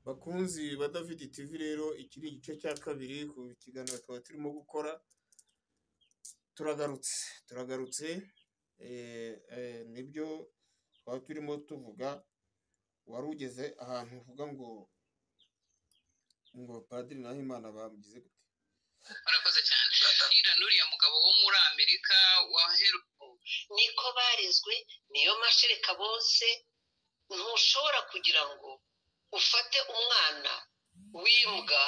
Bakunzi ba David TV rero iki ni igice cya kabiri ku kiganiro twaba turimo gukora. Turagarutse nibyo twaba turimo tuvuga. Wari ugeze ahantu uvuga ngo Padiri Nahimana bamugize gute? Urakoze cyane. Ira nuriya mugabo wo muri Amerika niko barizwe, niyo mashereka bose. Ntushobora kugira ngo ufate umwana w'imbwa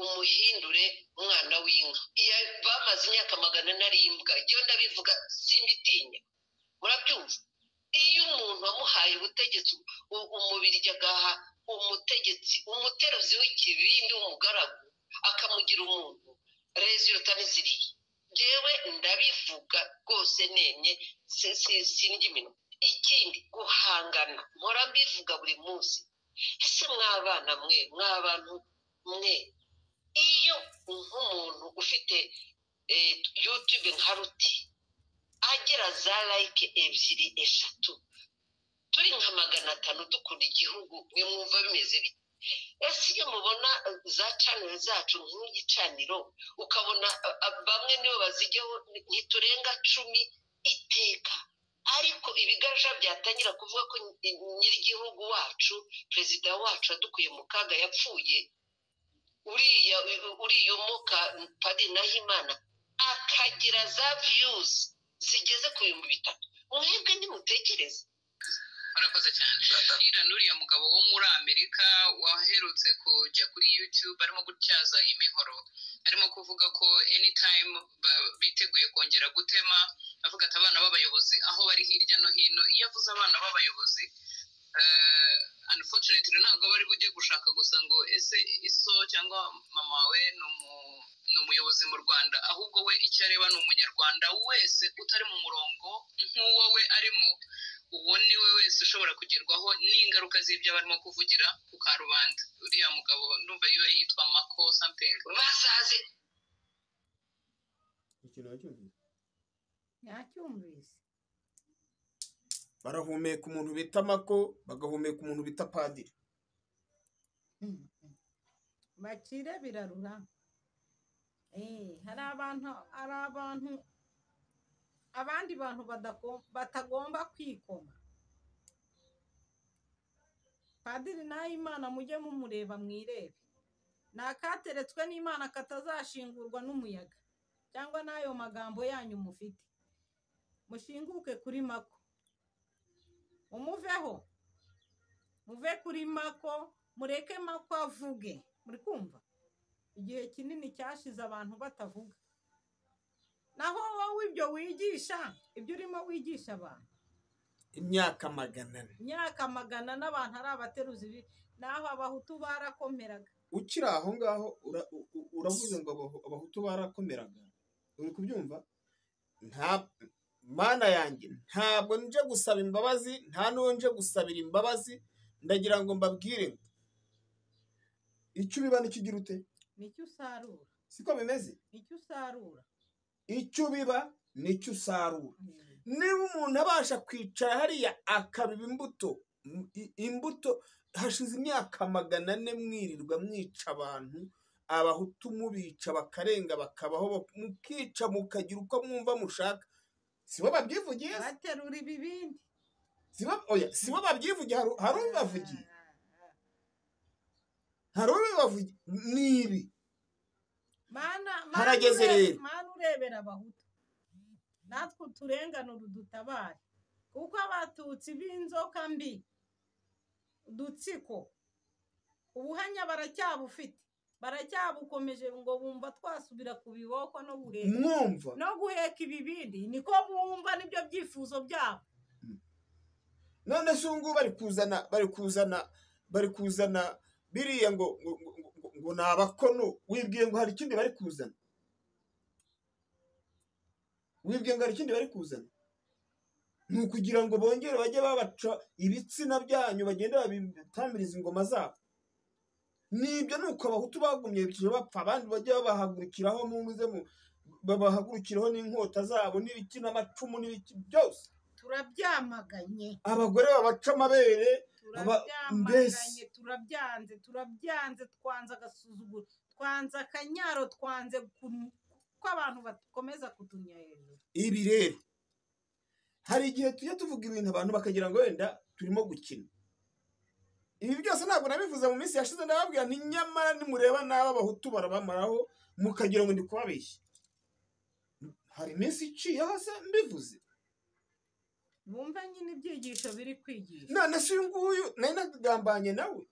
umuhindure umwana w'inka. Iyo bamaze imyaka 100 ari imbwa, iyo ndabivuga simbitinya. Murabyumva? Iyo umuntu wamuhaye ubutegetsi umubirya agaha umutegetsi umuteruzi w'ikibindi w'umugaragu akamugira umuntu, resulta ziriya. Jewe ndabivuga rwose nemye sindya iminwa. Ikindi guhangana mpora mbivuga buri munsi. Ese mwabana mwe, mwabantu mwe, iyo nk'umuntu ufite YouTube nka Ruti agira za like 2 3 turi nka 500 dukunda igihugu, mwe mwumva bimeze bite? Ese iyo mubona za channel zacu nk'igicaniro ukabona bamwe nibo bazijyaho ntiturenga 10 iteka, ariko ibigarasha byatangira kuvuga ko nyirigihugu wacu perezida wacu adukuye mu kaga yapfuye, uriya umuka Padiri Nahimana akagira za views zigeze ku 3,000. Mwebwe nimutekereze. Urakoze cyane. Ira nuriya mugabo wo muri Amerika waherutse kujya kuri YouTube arimo gutyaza imihoro, arimo kuvuga ko anytime biteguye kongera gutema, avuga ati abana b'abayobozi aho bari hirya no hino. Iyo avuze abana b'abayobozi unfortunately ntabwo bari bujye gushaka gusa ngo ese iso cyangwa mama wawe ni umuyobozi mu Rwanda, ahubwo we icyo areba ni umunyarwanda wese utari mu murongo nk'uwo we arimo. Uwo ni we wese ushobora kugerwaho n'ingaruka z'ibyo barimo kuvugira ku karubanda. Uriya mugabo ndumva iba yitwa Mako something. Basaze ikintu yacyumvise. Barahumeka umuntu bita Mako, bagahumeka umuntu bita Padiri. Bakire birarura. Hari abantu abandi bantu batagomba kwikoma. Padiri Nahimana mujye mumureba mwirebe. Nakateretswe n'Imana katazashingurwa n'umuyaga cyangwa nayo magambo yanyu mufite. Mushinguke kuri Mako, umuveho, muve kuri Mako, mureke Mako avuge. Muri kumva? Igihe kinini cyashize abantu batavuga. Naho wowe ibyo wigisha, ibyo urimo wigisha abantu imyaka 100. imyaka 100 n'abantu ari abateruzi, naho abahutu barakomeraga. Ukiri aho ngaho uravuze ngo abahutu barakomeraga. Uri kubyumva? Nta mana yanjye, ntabwo nje gusaba imbabazi, nta nonje gusabira imbabazi. Ndagira ngo mbabwire ngo icyo biba nikigira ute, nicyo usarura. Siko bimeze? Nicyo usarura. Icyo biba nicyo usarura. Niba umuntu abasha kwicara hariya akabiba imbuto hashize imyaka 400 mwirirwa mwica abantu, abahutu mubica bakarenga bakabaho, mukica mukagira uko mwumva mushaka. Sibo babyivugiye? Baterura ibibindi. Sibo babyivugiye. Hari ubavugiye? Hari ubavugiye? Nibi harageze rero. Mana urebera abahutu, natwe turenganura udutabare, kuko abatutsi b'inzoka mbi udutsiko ubuhanya baracyabufite, baracyabukomeje ngo bumva twasubira ku biboko no guheka ibibindi. Niko bumva nibyo byifuzo byabo. None se ngo bari kuzana biriya ngo ni abakono. Wibwiye ngo hari ikindi bari kuzana? Wibwiye ngo hari ikindi bari kuzana? Ni ukugira ngo bongere bajye babaca ibitsina byanyu, bagende babitamiriza ingoma zabo. Nibyo nuko abahutu bagumye bikije bapfa, abandi bajye babahagurukiraho babahagurukiraho n'inkota zabo n'ibiki n'amacumu n'ibiki byose. Turabyamaganye. Abagore babaca amabere, turabyamaganye turabyanze twanze agasuzuguro twanze akanyaro twanze ko abantu bakomeza kutunya hejuru. Ibi rero hari igihe tujya tuvuga ibintu abantu bakagira ngo wenda turimo gukina. Ibi byose ntabwo nabivuze mu minsi yashize, ndababwira nti nyamara nimureba n'aba abahutu barabamaraho mukagira ngo ndi kubabeshya. Hari iminsi iciyeho se mbivuze. Bumva nyine ibyigisho biri kwigisha. None se uyu nguyu nari nagambanye nawe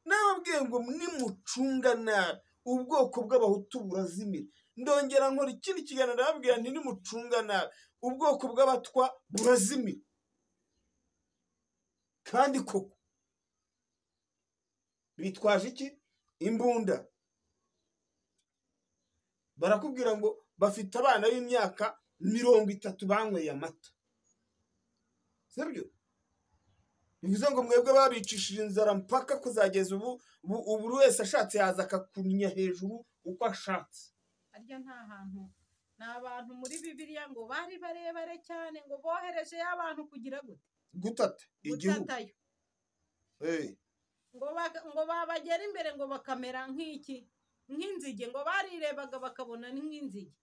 nababwiye ngo nimucunga nabi ubwoko bw'abahutu burazimira. Ndongera nkora ikindi kiganiro ndababwira nti nimucunga nabi ubwoko bw'abatwa burazimira. Kandi koko bitwaje iki? Imbunda. Barakubwira ngo bafite abana b'imyaka 30 banyweye amata. Sibyo? Bivuze ngo mwebwe babicishije inzara mpaka kuzageza ubu buri wese ashatse yaza akakunya hejuru uko ashatse. Arya nta hantu n'abantu muri Bibiliya ngo bari barebare cyane ngo bohereje y'abantu kugira gute? Gutata igihugu. Gutatayo. Ngo babagera imbere ngo bakamera nk'iki? Nk'inzige, ngo barirebaga bakabona ni nk'inzige.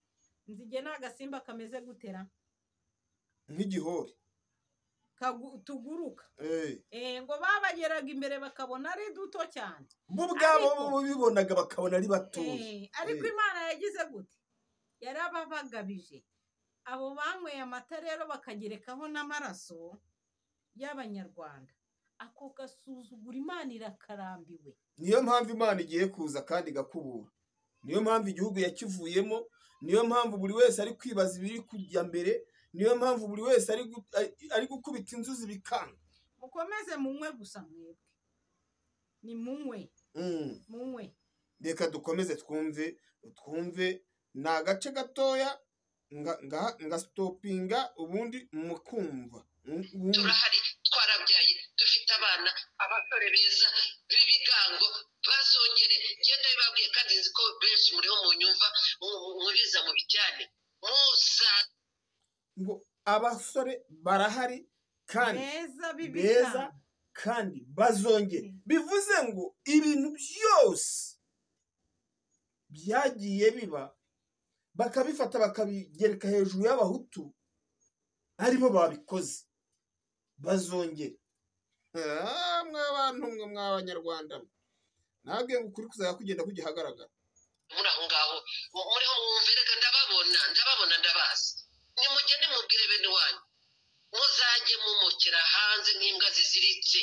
Inzige ni agasimba kameze gutera nk'igihori tuguruka. Ngo babageraga imbere bakabona ari duto cyane, bo ubwabo bibonaga bakabona ari batoya. Ariko Imana yagize gute? Yarababagabije. Abo banyweye amata rero bakagerekaho n'amaraso y'Abanyarwanda. Ako gasuzugura Imana irakarambiwe. Niyo mpamvu Imana igiye kuza kandi igakubura. Niyo mpamvu igihugu yakivuyemo. Niyo mpamvu buri wese ari kwibaza ibiri kujya mbere. Niyo mpamvu buri wese ari gukubita inzuzi bikanga. Mukomeze munywe gusa mwebwe. Ni munywe. Munywe. Reka dukomeze twumve na gace gatoya nga stopinga ubundi mukumva. Turahari twarabyaye dufite abana abasore beza b'ibigango bazongere genda bibabwiye kandi nzi ko benshi muriho mu nyumva mubiza mu bijyane musa ngo abasore barahari kandi beza kandi bazongere. Bivuze ngo ibintu byose byagiye biba bakabifata bakabigereka hejuru y'abahutu aribo babikoze bazongere. Mw'abantu mwe mw'Abanyarwanda nabwiye ngo ukuri kuzajya kugenda kugihagaragara. Muri aho ngaho muriho mwumvireka ndababona ndabazi. Nimugende mubwire bene wanyu muzajye mumukira hanze nk'imbwa ziziritse.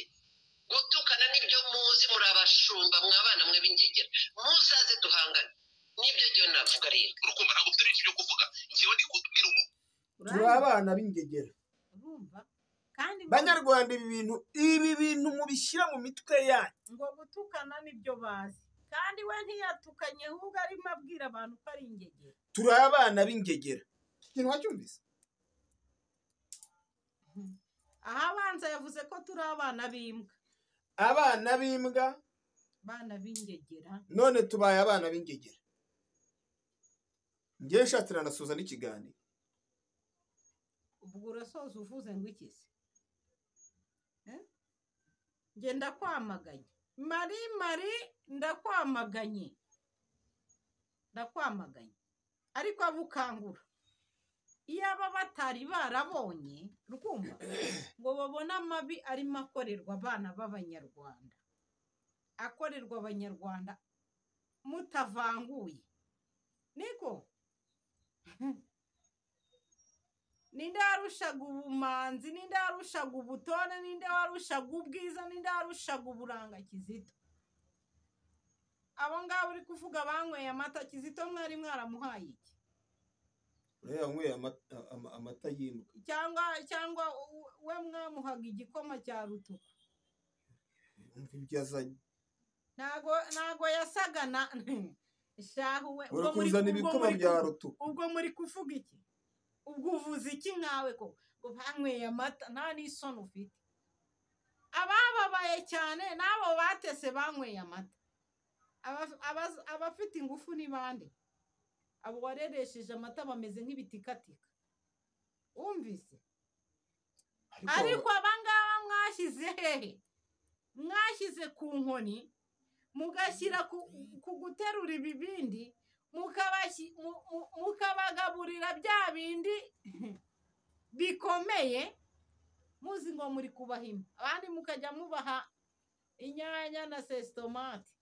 Gutukana nibyo muzi, muri abashumba mw'abana mwe b'ingegera. Muzaze duhangane nibyo ryo navuga rero. Urukumva ntabwo turi ibyo kuvuga njyewe ndi kutubwira turi abana b'ingegera. Urumva? Kandi Banyarwanda ibi bintu mubishyira mu mitwe yanyu ngo gutukana nibyo bazi. Kandi we ntiyatukanye ahubwo arimo abwira abantu ko ari ingegera. Turi abana b'ingegera. Ikintu wacyumvise? Aha abanza yavuze ko turi abana b'imbwa. Abana b'imbwa? Abana b'ingegera. None tubaye abana b'ingegera. Ngiye nshatse nanasoza n'ikiganiro. Ubwo urasoza uvuze ngo iki se? Ngenda kwamaganye. Mari ndakwamaganye. Ariko abukangura. Iyo aba batari barabonye rukumva ngo babona amabi arimo akorerwa abana b'Abanyarwanda. Akorerwa Abanyarwanda mutavanguye. Niko ninde warushaga ubumanzi, ninde warushaga ubutone, ninde warushaga ubwiza, ninde warushaga uburanga Kizito? Abo ngabo uri kuvuga banyweye amata. Kizito mwari mwaramuhaye iki? Yanyweye amata y'imbwa. Cyangwa we mwamuhaga igikoma cya rutuku. Ntago yasaga na shahu we. Ubwo muri kuvuga iki? Ubwo uvuze iki nkawe ko banyweye amata nta n'isoni ufite? Abababaye cyane nabo batese banyweye amata. Abafite ingufu ni bande? Abo wareresheje amata bameze nk'ibitikatika. Umvise? Ariko abangaba mwashyize hehe? mwashyize ku nkoni mugashyira ku guterura ibibindi mukabagaburira bya bindi bikomeye muzi ngo muri kubahima abandi mukajya mubaha inyanya na sesitomate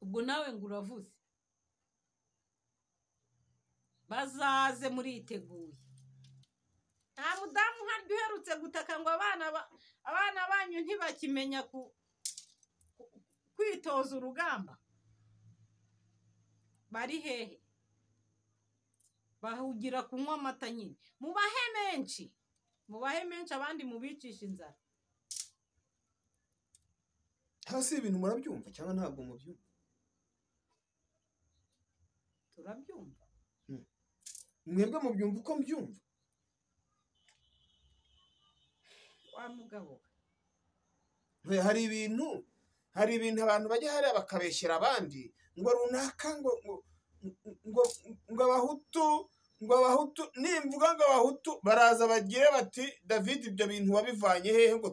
ubwo nawe ngo uravuze bazaze muriteguye nta mudamu uhari uherutse gutaka ngo abana banyu ntibakimenya kwitoza urugamba bari hehe bahugira kunywa amata nyine mubahe menshi abandi mubicisha inzara hasi ibintu murabyumva cyangwa ntabwo mubyumva turabyumva mwebwe mubyumva uko mbyumva wa mugabo hari ibintu abantu bajya hariya bakabeshyera abandi ngo runaka ngo abahutu nimvuga ngo abahutu baraza bagire bati David ibyo bintu wabivanye hehe ngo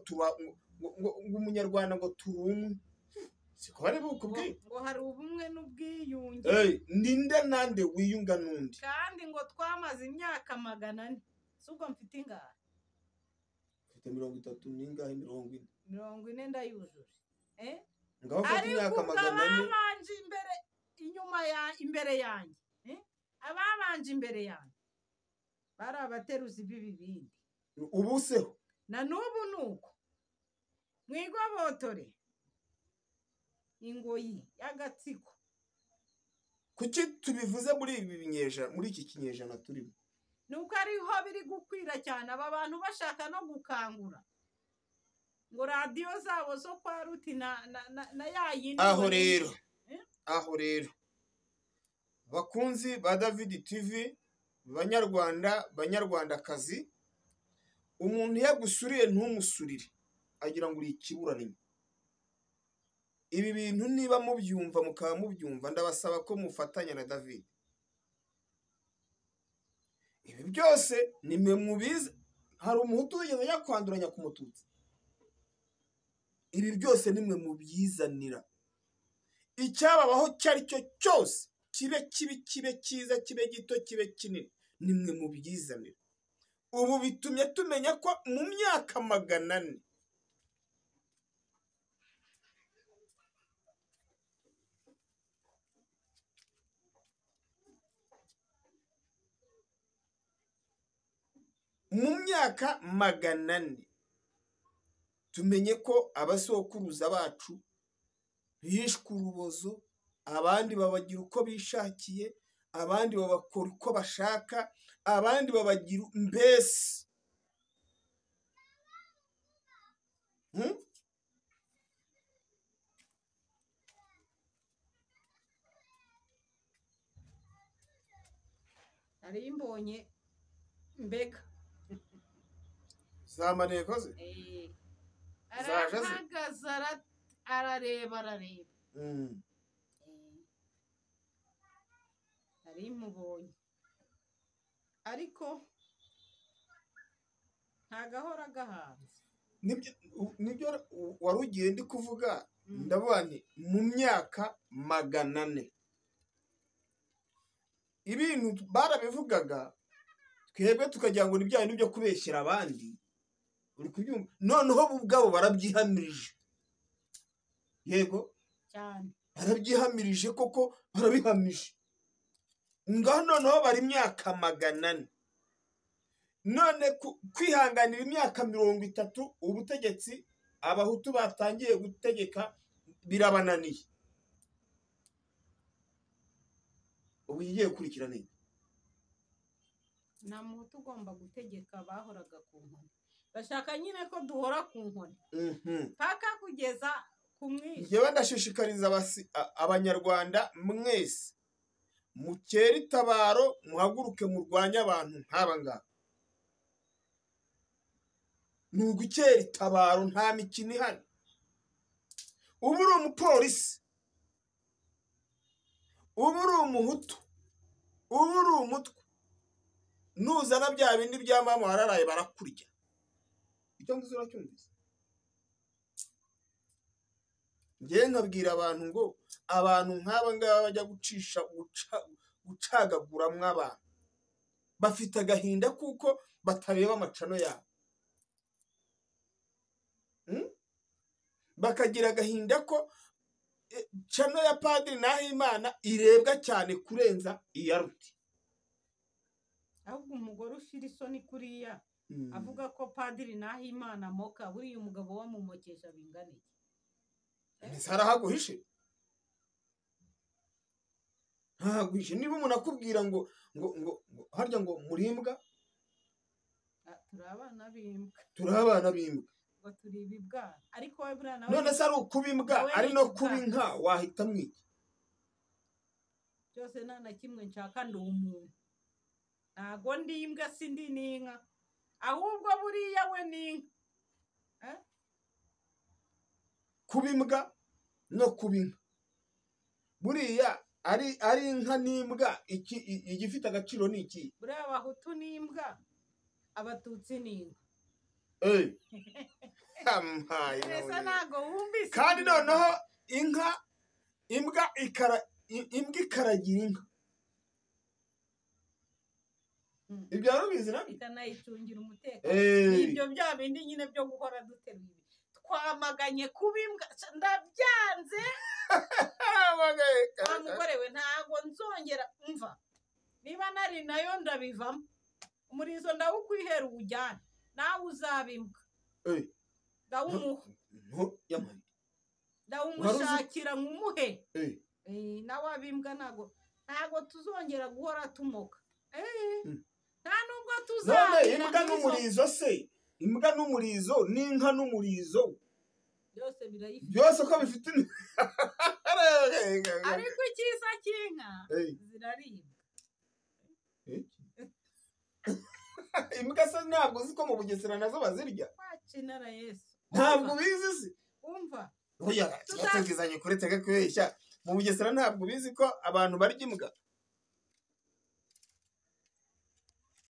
umunyarwanda ngo turi umwe siko bari bukubwiye ngo hari ubumwe n'ubwiyunge ninde nande wiyunga n'undi kandi ngo twamaze imyaka 400 si ubwo mfite ingahe mfite 30 n'ingahe 40 ndayujuje ngaho ufite imyaka 400 ababanje imbere yanjye ababanje imbere yanjye bari abateruzi b'ibibindi ubuseho na n'ubu nuko mwigobotore ingoyi y'agatsiko kuki tubivuze muri iki kinyejana turimo nuko ariho biri gukwira cyane aba bantu bashaka no gukangura ngo radiyo zabo zo kwa Ruti na yayindi aho rero bakunzi ba David TV banyarwandakazi umuntu yagusuriye ntumusurire agira ngo uri ikiburanimo ibi bintu niba mubyumva mukaba mubyumva ndabasaba ko mufatanya na David ibi byose nimwe mubizi hari umuhutu wigeze yakwanduranya ku mututsi ibi byose nimwe mubyizanira icyababaho cyari cyo cyose kibe kibi kibe cyiza kibe gito kibe kinini nimwe mubyizanira ubu bitumye tumenya ko mu myaka 400 mu myaka 400 tumenye ko abasokuruza bacu bishwe urubozo abandi babagira uko bishakiye abandi babakora uko bashaka abandi babagira mbese ari imbonye mbega zamaneko ze arahagaze arareba ari mubonye ariko ntagahora gahanze nibyo wari ugiye ndi kuvuga ndavuga nti mu myaka 400 ibintu barabivugaga twebwe tukagira ngo ni bya bintu byo kubeshyira abandi uri kubyumva noneho ubwabo barabyihamirije yego cyane barabyihamirije koko barabihamije ngaho noneho bari imyaka 400 none kwihanganira imyaka 30 ubutegetsi abahutu batangiye gutegeka birabananiye ubu yigiye gukurikira neza nta muhutu ugomba gutegeka bahoraga ku nkoni bashaka nyine ko duhora ku nkoni paka kugeza ku mwishe njyewe ndashishikariza abanyarwanda mwese mukere itabaro muhaguruke murwanya abantu nk'aba ngaba ni ugukera itabaro nta mikino ihari ubu uri umupolisi ubu uri umuhutu ubu uri umutwe nuzana bya bindi bya mama wararaye barakurya icyo ngizo uracyumvise ngewe nkabwira abantu ngo abantu nk'aba ngaba bajya gucagaguramwo abantu bafite agahinda kuko batareba amacano yabo, bakagira agahinda ko cano ya Padiri Nahimana irebwa cyane kurenza iya Ruti. ahubwo umugore ushira isoni kuriya avuga ko Padiri Nahimana moka buriya umugabo wamumokesha bingana iki? Mbese harahaguhishe? Ntahaguhishe. Niba umuntu akubwira ngo harya ngo murimbwa, turi abana b'imbwa, turi abana b'imbwa, ngo turi ibibwana, ariko we buriya nawe none se ari ukuba imbwa ari no kuba inka wahitamo iki? byose nta na kimwe nshaka, ndi umuntu, ntago ndi imbwa, sindi n'inka, ahubwo buriya we ni inka. Kuba imbwa no kuba inka buriya ari inka n'imbwa, igifite agaciro ni iki? buriya abahutu ni imbwa, abatutsi ni inka. Mbese ntago wumvise? Kandi noneho imbwa ikaragira inka, ibyo warubizi na ikanayicungira umutekano. Ibyo bya bindi nyine byo guhora duteruye, twamaganye kuba imbwa, ndabyanze. Wa mugore we ntago nzongera umva, niba nari nayo ndabivamo, umurizo ndawukwihera uwujyane, nawe uzaba imbwa, ndawumushakira nkumuhe, nawe abimbwa ntago tuzongera guhora tumoka, nta nubwo tuzagira imbwa n'umurizo se, imbwa n'umurizo n'inka n'umurizo byose birayifite, byose ko bifite ariko icyiza cy'inka ziraribwa. Imbwa se ntabwo uzi ko mu Bugesera nazo bazirya? Wacinara Yesu, ntabwo bizi se? umva oya, tugatugizanye kuri tega kweshya, mu Bugesera ntabwo bizi ko abantu barya imbwa?